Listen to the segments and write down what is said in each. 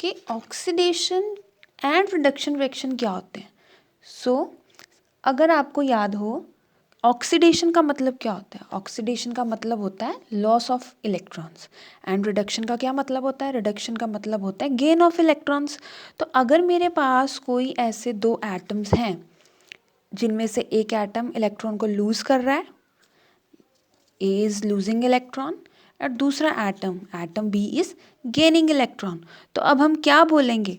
कि oxidation and reduction reaction क्या होते हैं। अगर आपको याद हो, ऑक्सीडेशन का मतलब क्या होता है? ऑक्सीडेशन का मतलब होता है loss of electrons, and reduction का क्या मतलब होता है? रिडक्शन का मतलब होता है गेन ऑफ इलेक्ट्रॉन्स। तो अगर मेरे पास कोई ऐसे दो एटम्स हैं जिनमें से एक एटम इलेक्ट्रॉन को लूज कर रहा है, ए इज लूजिंग इलेक्ट्रॉन, और दूसरा atom B is gaining electron, तो अब हम क्या बोलेंगे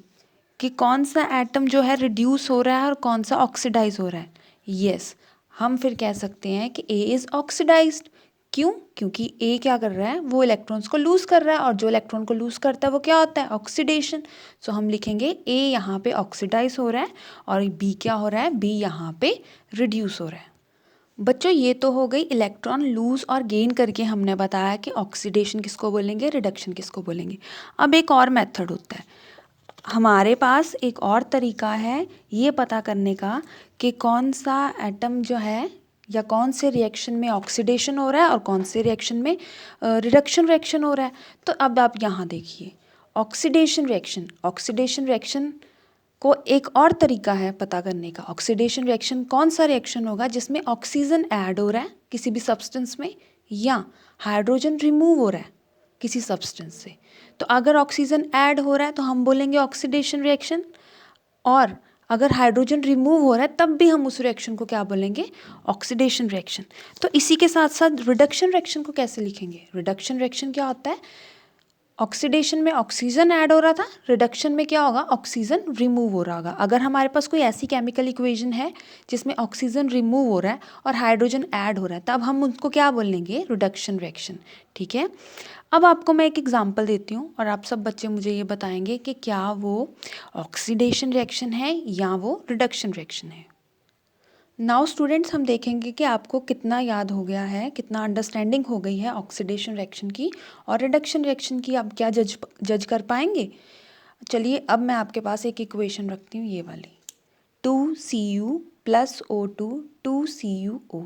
कि कौन सा एटम जो है रिड्यूस हो रहा है और कौन सा ऑक्सीडाइज हो रहा है? यस, हम फिर कह सकते हैं कि ए इज ऑक्सीडाइज्ड। क्यों? क्योंकि ए क्या कर रहा है, वो इलेक्ट्रॉन्स को लूज कर रहा है, और जो इलेक्ट्रॉन को लूज करता है वो क्या होता है? ऑक्सीडेशन। सो हम लिखेंगे ए यहाँ पे ऑक्सीडाइज हो रहा है और बी क्या हो रहा है? बी यहाँ पे रिड्यूस हो रहा है। बच्चों, ये तो हो गई इलेक्ट्रॉन लूज और गेन करके हमने बताया कि ऑक्सीडेशन किसको बोलेंगे, रिडक्शन किसको बोलेंगे। अब एक और मेथड होता है, हमारे पास एक और तरीका है ये पता करने का कि कौन सा एटम जो है या कौन से रिएक्शन में ऑक्सीडेशन हो रहा है और कौन से रिएक्शन में रिडक्शन रिएक्शन हो रहा है। तो अब आप यहाँ देखिए, ऑक्सीडेशन रिएक्शन को एक और तरीका है पता करने का। ऑक्सीडेशन रिएक्शन कौन सा रिएक्शन होगा जिसमें ऑक्सीजन ऐड हो रहा है किसी भी सब्सटेंस में, या हाइड्रोजन रिमूव हो रहा है किसी सब्सटेंस से। तो अगर ऑक्सीजन ऐड हो रहा है तो हम बोलेंगे ऑक्सीडेशन रिएक्शन, और अगर हाइड्रोजन रिमूव हो रहा है तब भी हम उस रिएक्शन को क्या बोलेंगे? Oxidation reaction. तो इसी के साथ साथ रिडक्शन रिएक्शन को कैसे लिखेंगे? रिडक्शन रिएक्शन क्या होता है? ऑक्सीडेशन में ऑक्सीजन ऐड हो रहा था, रिडक्शन में क्या होगा? ऑक्सीजन रिमूव हो रहा होगा। अगर हमारे पास कोई ऐसी केमिकल इक्वेशन है जिसमें ऑक्सीजन रिमूव हो रहा है और हाइड्रोजन ऐड हो रहा है, तब हम उनको क्या बोलेंगे? Reduction reaction. ठीक है, अब आपको मैं एक एग्जांपल देती हूँ और आप सब बच्चे मुझे ये बताएंगे कि क्या वो ऑक्सीडेशन रिएक्शन है या वो रिडक्शन रिएक्शन है। नाउ स्टूडेंट्स, हम देखेंगे कि आपको कितना याद हो गया है, कितना अंडरस्टैंडिंग हो गई है ऑक्सीडेशन रिएक्शन की और रिडक्शन रिएक्शन की। आप क्या जज कर पाएंगे? चलिए, अब मैं आपके पास एक इक्वेशन रखती हूँ, ये वाली 2Cu + O2 2CuO।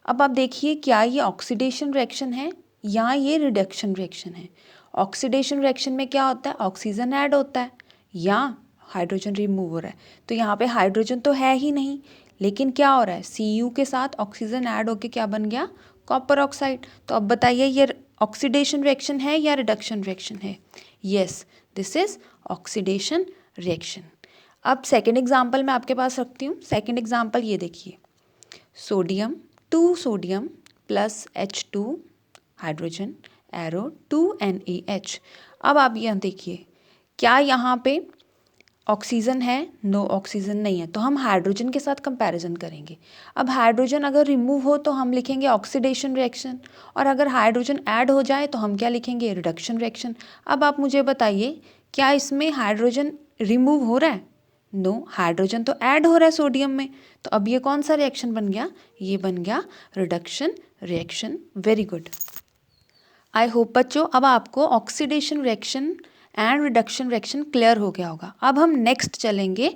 अब आप देखिए, क्या ये ऑक्सीडेशन रिएक्शन है या ये रिडक्शन रिएक्शन है? ऑक्सीडेशन रिएक्शन में क्या होता है? ऑक्सीजन ऐड होता है या हाइड्रोजन रिमूव हो रहा है। तो यहाँ पे हाइड्रोजन तो है ही नहीं, लेकिन क्या हो रहा है? Cu के साथ ऑक्सीजन ऐड होके क्या बन गया? Copper oxide. तो अब बताइए, ये ऑक्सीडेशन रिएक्शन है या रिडक्शन रिएक्शन है? Yes, this is oxidation reaction. अब सेकेंड एग्जाम्पल मैं आपके पास रखती हूँ। सेकेंड एग्जाम्पल ये देखिए, sodium 2 sodium + H2 hydrogen arrow 2 NaH। अब आप यहाँ देखिए, क्या यहाँ पे ऑक्सीजन है? नो, ऑक्सीजन नहीं है, तो हम हाइड्रोजन के साथ कंपैरिजन करेंगे। अब हाइड्रोजन अगर रिमूव हो तो हम लिखेंगे ऑक्सीडेशन रिएक्शन, और अगर हाइड्रोजन ऐड हो जाए तो हम क्या लिखेंगे? Reduction reaction. अब आप मुझे बताइए, क्या इसमें हाइड्रोजन रिमूव हो रहा है? नो, हाइड्रोजन तो ऐड हो रहा है सोडियम में। तो अब ये कौन सा रिएक्शन बन गया? ये बन गया reduction reaction. Very good. I hope बच्चों, अब आपको oxidation reaction and reduction reaction clear हो गया होगा। अब हम नेक्स्ट चलेंगे